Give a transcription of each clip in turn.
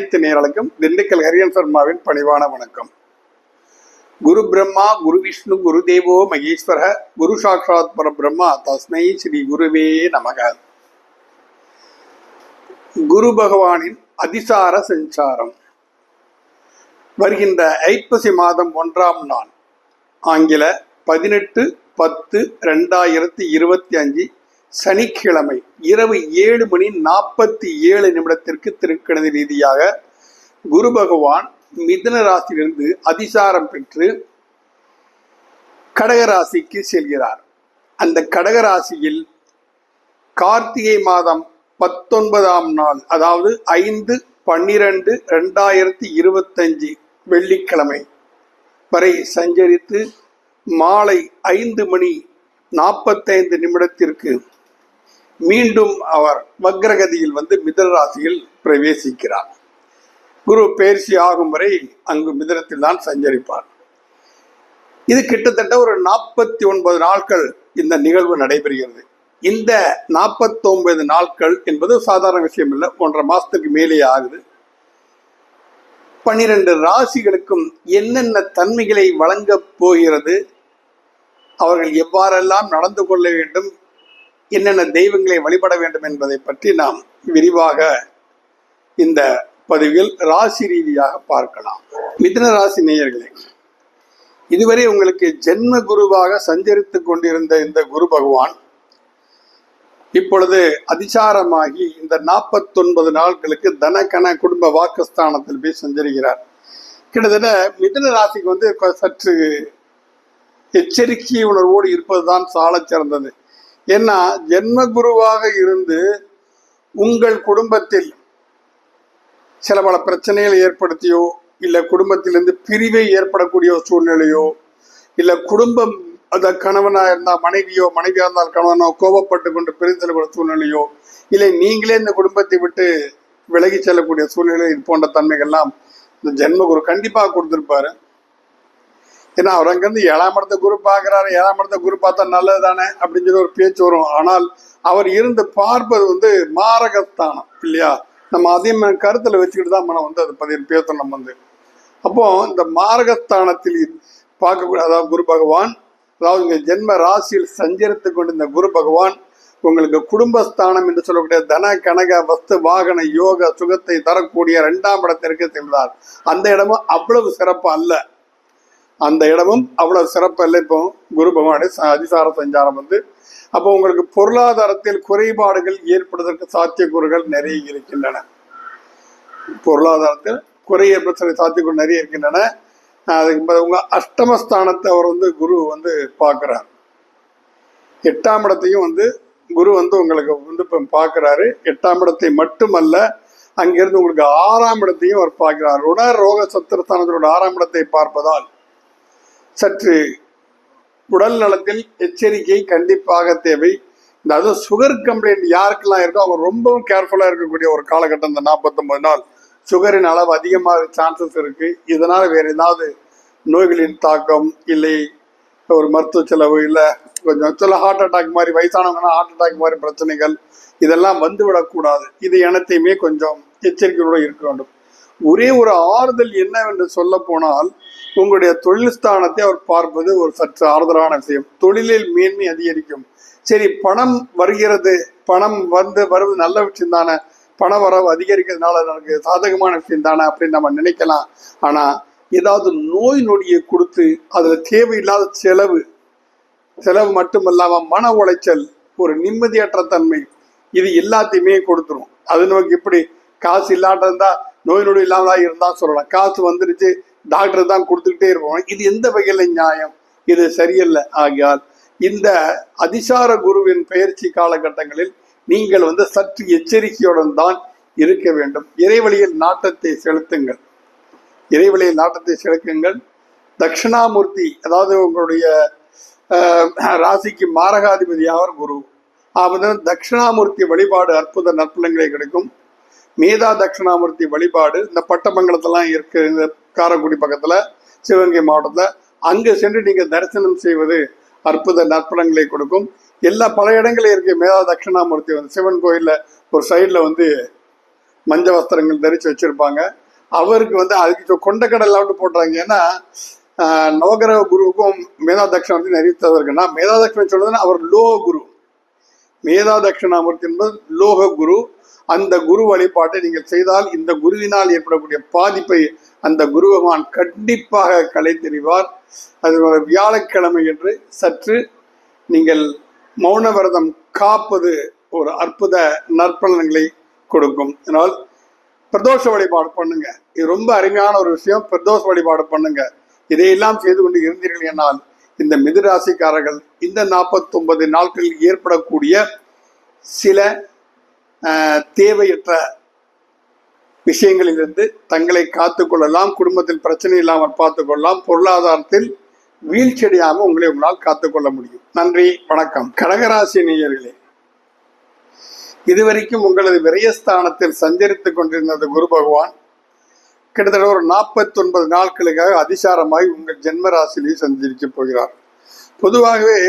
அனைத்து நேயர்களுக்கும் திண்டுக்கல் ஹரியன் சர்மாவின் பணிவான வணக்கம். குரு பிரம்மா குரு விஷ்ணு குரு தேவோ மகேஸ்வர குரு சாட்சாத் பரபிரம்மா தஸ்மை ஸ்ரீ குருவே நமக. குரு பகவானின் அதிசார சஞ்சாரம் வருகின்ற ஐப்பசி மாதம் 1ஆம் நாள் ஆங்கில 18/10/2025 சனிக்கிழமை இரவு 7:47 திருக்கணித ரீதியாக குரு பகவான் மிதுன ராசியிலிருந்து அதிசாரம் பெற்று கடகராசிக்கு செல்கிறார். அந்த கடகராசியில் கார்த்திகை மாதம் 19ஆம் நாள், அதாவது 5/12/2025 வெள்ளிக்கிழமை வரை சஞ்சரித்து மாலை 5:45 மீண்டும் அவர் வக்ரகதியில் வந்து மிதுன ராசியில் பிரவேசிக்கிறார். குரு பயிற்சி ஆகும் வரை அங்கு மிதுனத்தில் தான் சஞ்சரிப்பார். இது கிட்டத்தட்ட ஒரு 49 நாட்கள் இந்த நிகழ்வு நடைபெறுகிறது. இந்த 49 நாட்கள் என்பது சாதாரண விஷயம் இல்லை, 1.5 மாசத்துக்கு மேலே ஆகுது. 12 ராசிகளுக்கும் என்னென்ன தன்மைகளை வழங்கப் போகிறது, அவர்கள் எவ்வாறெல்லாம் நடந்து கொள்ள வேண்டும், என்னென்ன தெய்வங்களை வழிபட வேண்டும் என்பதை பற்றி நாம் விரிவாக இந்த பதிவில் ராசி ரீதியாக பார்க்கலாம். மிதுன ராசி நேயர்களே, இதுவரை உங்களுக்கு ஜென்ம குருவாக சஞ்சரித்துக் கொண்டிருந்த இந்த குரு பகவான் இப்பொழுது அதிசாரமாகி இந்த 49 நாட்களுக்கு தனக்கன குடும்ப வாக்குஸ்தானத்தில் போய் சஞ்சரிக்கிறார். கிட்டத்தட்ட மிதுன ராசிக்கு வந்து சற்று எச்சரிக்கை உணர்வோடு இருப்பதுதான் சால சிறந்தது. ஏன்னா ஜென்ம குருவாக இருந்து உங்கள் குடும்பத்தில் சில பல பிரச்சனைகளை ஏற்படுத்தியோ, இல்லை குடும்பத்திலிருந்து பிரிவை ஏற்படக்கூடிய ஒரு சூழ்நிலையோ, இல்லை குடும்பம் அந்த கணவனா இருந்தால் மனைவியோ, மனைவியா இருந்தால் கணவனோ கோபப்பட்டு கொண்டு பிரிந்து செல்லக்கூடிய சூழ்நிலையோ, இல்லை நீங்களே இந்த குடும்பத்தை விட்டு விலகி செல்லக்கூடிய சூழ்நிலை, இது போன்ற தன்மைகள்லாம் இந்த ஜென்ம குரு கண்டிப்பாக கொடுத்துருப்பாரு. ஏன்னா அவர் அங்கிருந்து 7ஆம் இடத்த குரு பார்க்கிறாரு. 7ஆம் இடத்த குரு பார்த்தா நல்லது தானே அப்படின்னு சொல்லி ஒரு பேச்சு வரும். ஆனால் அவர் இருந்து பார்ப்பது வந்து மாரகஸ்தானம் இல்லையா? நம்ம அதையும் கருத்துல வச்சுக்கிட்டு தான் நம்ம வந்து அதை பதிவு பேசணும். நம்ம வந்து அப்போ இந்த மாரகஸ்தானத்தில் பார்க்கக்கூடிய, அதாவது குரு பகவான், அதாவது இங்க ஜென்ம ராசியில் சஞ்சரித்து கொண்டு இந்த குரு பகவான் உங்களுக்கு குடும்பஸ்தானம் என்று சொல்லக்கூடிய தன கனக வஸ்து வாகன யோக சுகத்தை தரக்கூடிய 2ஆம் இடத்திற்கு சென்றார். அந்த இடமும் அவ்வளவு சிறப்பு அல்ல. அந்த இடமும் அவ்வளவு சிறப்பு இல்லை. இப்போ குரு பகவானுடைய அதிசார சஞ்சாரம் வந்து அப்போ உங்களுக்கு பொருளாதாரத்தில் குறைபாடுகள் ஏற்படுவதற்கு சாத்தியக்கூறுகள் நிறைய இருக்கின்றன. பொருளாதாரத்தில் குறை ஏற்படுத்த சாத்தியக்கூறு நிறைய இருக்கின்றன. அதுக்கு உங்க அஷ்டமஸ்தானத்தை அவர் வந்து குரு வந்து பார்க்கிறார். 8ஆம் இடத்தையும் வந்து குரு வந்து உங்களுக்கு வந்து இப்போ பார்க்கிறாரு. 8ஆம் இடத்தை மட்டுமல்ல, அங்கிருந்து உங்களுக்கு 6ஆம் இடத்தையும் அவர் பார்க்கிறார். உடல் ரோக சத்திரஸ்தானத்தோட 6ஆம் இடத்தை பார்ப்பதால் சற்று உடல் நலத்தில் எச்சரிக்கை கண்டிப்பாக தேவை. இந்த அதுவும் சுகர் கம்ப்ளைண்ட் யாருக்கெல்லாம் இருக்கோ அவங்க ரொம்பவும் கேர்ஃபுல்லா இருக்கக்கூடிய ஒரு காலகட்டம். இந்த 49 நாள் சுகரின் அளவு அதிகமாக சான்சஸ் இருக்கு. இதனால வேற ஏதாவது நோய்களின் தாக்கம், இல்லை ஒரு மருத்துவ செலவு, இல்லை கொஞ்சம் சில ஹார்ட் அட்டாக் மாதிரி, வயசானவங்கன்னா ஹார்ட் அட்டாக் மாதிரி பிரச்சனைகள், இதெல்லாம் வந்து விடக்கூடாது. இது அனைத்தையுமே கொஞ்சம் எச்சரிக்கையோடு இருக்க வேண்டும். ஒரே ஒரு ஆறுதல் என்னவென்று சொல்ல போனால், உங்களுடைய தொழில் ஸ்தானத்தை அவர் பார்ப்பது ஒரு சற்று ஆறுதலான விஷயம். தொழிலில் மேன்மை அதிகரிக்கும். சரி, பணம் வருகிறது, பணம் வருவது நல்ல விஷயம் தானே, பண வரவு அதிகரிக்கிறதுனால எனக்கு சாதகமான விஷயம் தானே அப்படின்னு நம்ம நினைக்கலாம். ஆனா ஏதாவது நோய் நொடியை கொடுத்து அதுல தேவையில்லாத செலவு மட்டுமல்லாம மன உளைச்சல், ஒரு நிம்மதியற்ற தன்மை, இது எல்லாத்தையுமே கொடுத்துரும். அது நமக்கு எப்படி காசு இல்லாத இருந்தா நோய் நொடி இல்லாமதான் இருந்தா சொல்லலாம். காசு வந்துருச்சு, டாக்டர் தான் கொடுத்துக்கிட்டே இருப்போம். இது எந்த வகையில நியாயம்? இது சரியல்ல. ஆகியால் இந்த அதிசார குருவின் பயிற்சி காலகட்டங்களில் நீங்கள் வந்து சற்று எச்சரிக்கையுடன் தான் இருக்க வேண்டும். இறைவழியில் நாட்டத்தை செலுத்துங்கள். தட்சிணாமூர்த்தி, அதாவது உங்களுடைய ராசிக்கு மாரகாதிபதியாவர் குரு. தட்சிணாமூர்த்தி வழிபாடு அற்புத நற்பலன்களை கிடைக்கும். மேதா தட்சிணாமூர்த்தி வழிபாடு இந்த பட்டமங்கலத்தெல்லாம் இருக்கு, இந்த காரைக்குடி பக்கத்துல, சிவகங்கை மாவட்டத்துல, அங்கு சென்று நீங்க தரிசனம் செய்வது அற்புத நற்பலன்களை கொடுக்கும். பல இடங்களும் இருக்கு. மேதா தட்சிணாமூர்த்தி வந்து சிவன் கோயில்ல ஒரு சைட்ல வந்து மஞ்ச வஸ்திரங்கள் தரிச்சு வச்சிருப்பாங்க. அவருக்கு வந்து அதுக்கு கொண்டக்கடலாட்டு போட்டுறாங்க. ஏன்னா நவகிரக குருவுக்கும் மேதா தட்சிணாமூர்த்தி நிறைய இருக்குன்னா, மேதா தட்சிணம் சொல்றதுன்னா அவர் லோக குரு. மேதா தட்சிணாமூர்த்தி என்பது லோக குரு. அந்த குரு வழிபாட்டை நீங்கள் செய்தால் இந்த குருவினால் ஏற்படக்கூடிய பாதிப்பை அந்த குரு பகவான் கண்டிப்பாக கலை தெரிவார். அது ஒரு வியாழக்கிழமை என்று சற்று நீங்கள் மௌன விரதம் காப்பது ஒரு அற்புத நற்பலன்களை கொடுக்கும். அதனால் பிரதோஷ வழிபாடு பண்ணுங்க. இது ரொம்ப அருமையான ஒரு விஷயம். பிரதோஷ வழிபாடு பண்ணுங்க. இதையெல்லாம் செய்து கொண்டு இருந்தீர்கள் என்னால் இந்த மிதுராசிக்காரர்கள் இந்த 49 நாட்களில் ஏற்படக்கூடிய சில தேவையற்ற விஷயங்களிலிருந்து தங்களை காத்துக்கொள்ளலாம். குடும்பத்தில் பிரச்சனை இல்லாமல் பார்த்துக்கொள்ளலாம். பொருளாதாரத்தில் வீழ்ச்சியடையாமல் உங்களால் காத்துக்கொள்ள முடியும். நன்றி, வணக்கம். கடகராசி நேயர்களே, இதுவரைக்கும் உங்களது விரயஸ்தானத்தில் சஞ்சரித்துக் கொண்டிருந்த குரு பகவான் கிட்டத்தட்ட ஒரு 49 நாட்களுக்காக அதிசாரமாய் உங்கள் ஜென்ம ராசியிலேயே சஞ்சரிக்க போகிறார். பொதுவாகவே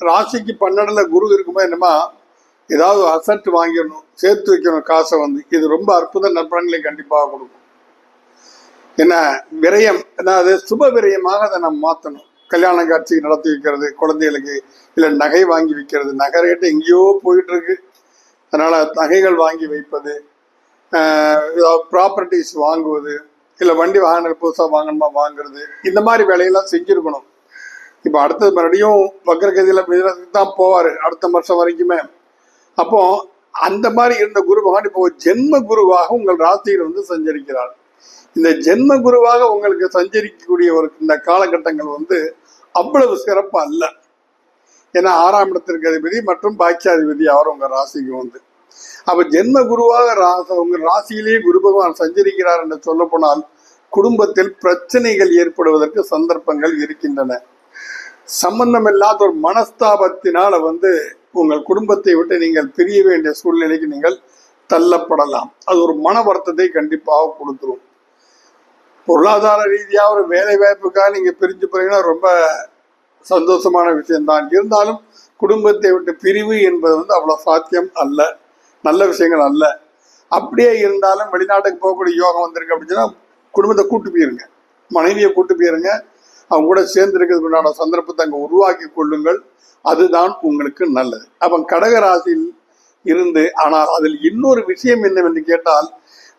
ராசிக்கு 12ல குரு இருக்கும்போது என்னமா ஏதாவது அசட் வாங்கிடணும், சேர்த்து வைக்கணும் காசை வந்து. இது ரொம்ப அற்புத நற்பலன்களை கண்டிப்பாக கொடுக்கும். ஏன்னா விரயம், அதாவது சுப விரயமாக அதை நம்ம மாற்றணும். கல்யாண காட்சி நடத்தி வைக்கிறது, குழந்தைகளுக்கு இல்லை நகை வாங்கி வைக்கிறது. நகை ரேட்டு எங்கேயோ போயிட்டு இருக்கு. அதனால நகைகள் வாங்கி வைப்பது, ப்ராப்பர்ட்டிஸ் வாங்குவது, இல்லை வண்டி வாகனங்கள் புதுசாக வாங்கணுமா வாங்குறது, இந்த மாதிரி வேலையெல்லாம் செஞ்சுருக்கணும். இப்போ அடுத்தது மறுபடியும் வக்ரகதியில் தான் போவார் அடுத்த வருஷம் வரைக்குமே. அப்போ அந்த மாதிரி இருந்த குரு பகவான் இப்போ ஜென்ம குருவாக உங்கள் ராசியில் வந்து சஞ்சரிக்கிறார். இந்த ஜென்ம குருவாக உங்களுக்கு சஞ்சரிக்கக்கூடிய ஒரு இந்த காலகட்டங்கள் வந்து அவ்வளவு சிறப்பு அல்ல. ஏன்னா 6ஆம் இடத்திற்கு அதிபதி மற்றும் பாக்கியாதிபதி அவர் உங்க ராசிக்கு வந்து. அப்ப ஜென்ம குருவாக உங்க ராசியிலேயே குரு பகவான் சஞ்சரிக்கிறார் என்று சொல்ல போனால் குடும்பத்தில் பிரச்சனைகள் ஏற்படுவதற்கு சந்தர்ப்பங்கள் இருக்கின்றன. சம்பந்தமில்லாத ஒரு மனஸ்தாபத்தினால வந்து உங்கள் குடும்பத்தை விட்டு நீங்கள் பிரிய வேண்டிய சூழ்நிலைக்கு நீங்கள் தள்ளப்படலாம். அது ஒரு மன வருத்தத்தை கண்டிப்பாக கொடுத்துரும். பொருளாதார ரீதியாக ஒரு வேலை வாய்ப்புக்காக நீங்க பிரிஞ்சு போறீங்கன்னா ரொம்ப சந்தோஷமான விஷயம்தான். இருந்தாலும் குடும்பத்தை விட்டு பிரிவு என்பது வந்து அவ்வளவு சாத்தியம் அல்ல, நல்ல விஷயங்கள் அல்ல. அப்படியே இருந்தாலும் வெளிநாட்டுக்கு போகக்கூடிய யோகம் வந்திருக்கு அப்படின்னா குடும்பத்தை கூட்டு போயிருங்க, மனைவியை கூட்டு போயிருங்க. அவங்க கூட சேர்ந்து இருக்கிறதுக்குண்டான சந்தர்ப்பத்தை அங்கே உருவாக்கி கொள்ளுங்கள். அதுதான் உங்களுக்கு நல்லது. அப்போ கடகராசியில் இருந்து, ஆனால் அதில் இன்னொரு விஷயம் என்னவென்று கேட்டால்,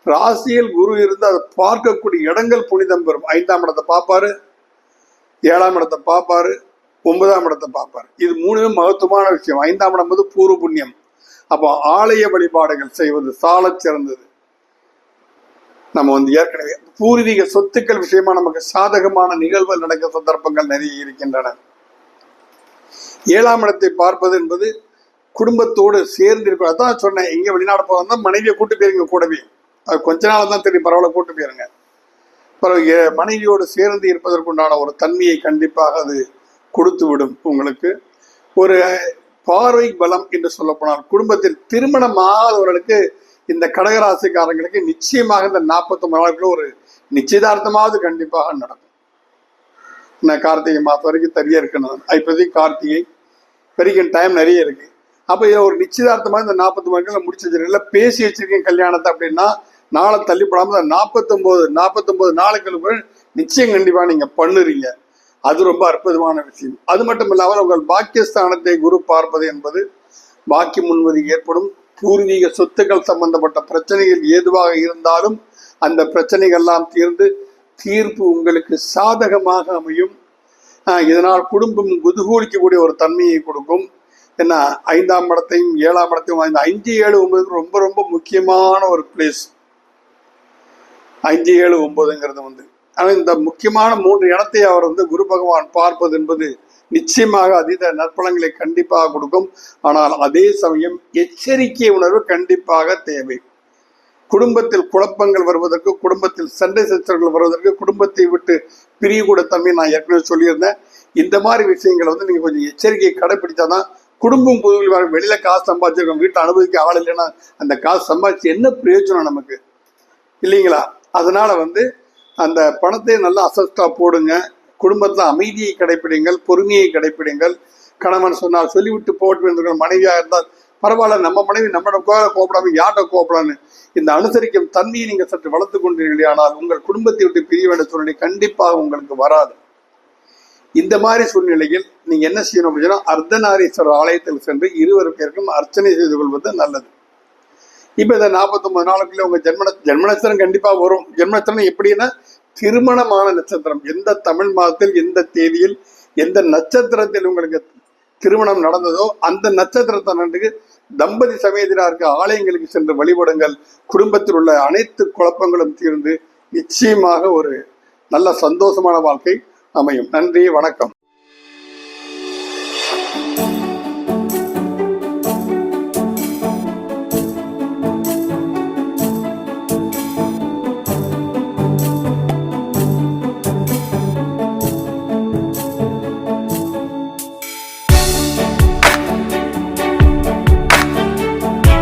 ராசியில் குரு இருந்து அதை பார்க்கக்கூடிய இடங்கள் புனிதம் பெறும். 5ஆம் இடத்தை பார்ப்பாரு, 7ஆம் இடத்தை பார்ப்பாரு, 9ஆம் இடத்தை பார்ப்பாரு. இது 3மே மகத்துவமான விஷயம். 5ஆம் இடம் வந்து பூர்வ புண்ணியம். அப்போ ஆலய வழிபாடுகள் செய்வது சால சிறந்தது. நம்ம வந்து ஏற்கனவே பூர்வீக சொத்துக்கள் விஷயமா நமக்கு சாதகமான நிகழ்வுகள் நடக்க சந்தர்ப்பங்கள் நிறைய இருக்கின்றன. 7ஆம் இடத்தை பார்ப்பது என்பது குடும்பத்தோடு சேர்ந்து இருக்கும். அதான் சொன்னேன், எங்க வெளிநாடு போகிறதா மனைவியை கூட்டு போயிருங்க கூடவே. அது கொஞ்ச நாள் தான் தெரியும், பரவாயில்ல கூட்டு போயிருங்க. பிறகு மனைவியோடு சேர்ந்து இருப்பதற்குண்டான ஒரு தன்மையை கண்டிப்பாக அது கொடுத்து விடும் உங்களுக்கு. ஒரு பார்வை பலம் என்று சொல்லப்போனால் குடும்பத்தில் திருமணம் ஆகாதவர்களுக்கு இந்த கடகராசிக்காரங்களுக்கு நிச்சயமாக இந்த 49 நாட்கள் ஒரு நிச்சயதார்த்தமாவது கண்டிப்பாக நடக்கும். கார்த்திகை மாதம் வரைக்கும் தனியா இருக்கணும். இப்போதைக்கு கார்த்திகை வரைக்கும் டைம் நிறைய இருக்கு. அப்போ இதை ஒரு நிச்சயதார்த்தமாக இந்த 49 நாட்கள் முடிச்சு வச்சிருக்கீங்க, பேசி வச்சிருக்கீங்க கல்யாணத்தை அப்படின்னா நாளை தள்ளிப்படாமல் 49 நாளுக்கு நிச்சயம் கண்டிப்பாக நீங்க பண்ணுறீங்க. அது ரொம்ப அற்புதமான விஷயம். அது மட்டும் இல்லாமல் உங்கள் பாக்கியஸ்தானத்தை குரு பார்ப்பது என்பது பாக்கிய முன்வதி ஏற்படும். பூர்வீக சொத்துக்கள் சம்பந்தப்பட்ட பிரச்சனைகள் ஏதுவாக இருந்தாலும் அந்த பிரச்சனைகள்லாம் தீர்ப்பு உங்களுக்கு சாதகமாக அமையும். இதனால் குடும்பம் குதூகலிக்கக்கூடிய ஒரு தன்மையை கொடுக்கும். ஏன்னா 5ஆம் இடத்தையும் 7ஆம் இடத்தையும் 5, 7, 9 ரொம்ப ரொம்ப முக்கியமான ஒரு பிளேஸ். 5, 7, 9ங்கிறது வந்து ஆனால் இந்த முக்கியமான 3 இடத்தை அவர் வந்து குரு பகவான் பார்ப்பது என்பது நிச்சயமாக அதீத நற்பலன்களை கண்டிப்பாக கொடுக்கும். ஆனால் அதே சமயம் எச்சரிக்கை உணர்வு கண்டிப்பாக தேவை. குடும்பத்தில் குழப்பங்கள் வருவதற்கு, குடும்பத்தில் சண்டை சச்சரவுகள் வருவதற்கு, குடும்பத்தை விட்டு பிரியக்கூட தன்மை நான் ஏற்கனவே சொல்லியிருந்தேன். இந்த மாதிரி விஷயங்களை வந்து நீங்க கொஞ்சம் எச்சரிக்கையை கடைபிடிச்சாதான் குடும்பம் புதுவில் வெளியில காசு சம்பாதிச்சிருக்கோம், வீட்டை அனுபவிக்க ஆள் இல்லைன்னா அந்த காசு சம்பாதிச்சு என்ன பிரயோஜனம் நமக்கு இல்லைங்களா? அதனால வந்து அந்த பணத்தை நல்லா அசஸ்டா போடுங்க. குடும்பத்தில் அமைதியை கடைப்பிடிங்கள், பொறுமையை கடைப்பிடிங்கள். கணவன் சொன்னால் சொல்லிவிட்டு போட்டு, மனைவியாக இருந்தால் பரவாயில்ல, நம்ம மனைவி நம்மளோட கோபப்படாம யார்கிட்ட கோபப்படான்னு இந்த அனுசரிக்கும் தன்மையை நீங்க சற்று வளர்த்து கொண்டீர்களே, ஆனால் உங்கள் குடும்பத்தை விட்டு பிரிய வேண்டிய சூழ்நிலை கண்டிப்பாக உங்களுக்கு வராது. இந்த மாதிரி சூழ்நிலையில் நீங்க என்ன செய்யணும் அப்படின்னா, அர்த்தநாரீஸ்வரர் ஆலயத்தில் சென்று இருவர் பேருக்கும் அர்ச்சனை செய்து கொள்வது நல்லது. இப்ப இந்த 49 நாளுக்குள்ள உங்க ஜென்ம நட்சத்திரம் கண்டிப்பா வரும். ஜென்ம நட்சத்திரம் எப்படின்னா திருமணமான நட்சத்திரம். எந்த தமிழ் மாதத்தில் எந்த தேதியில் எந்த நட்சத்திரத்தில் உங்களுக்கு திருமணம் நடந்ததோ அந்த நட்சத்திரத்தினருக்கு தம்பதி சமேதரா இருக்க ஆலயங்களுக்கு சென்று வழிபடுங்கள். குடும்பத்தில் உள்ள அனைத்து குழப்பங்களும் தீர்ந்து நிச்சயமாக ஒரு நல்ல சந்தோஷமான வாழ்க்கை அமையும். நன்றி, வணக்கம்.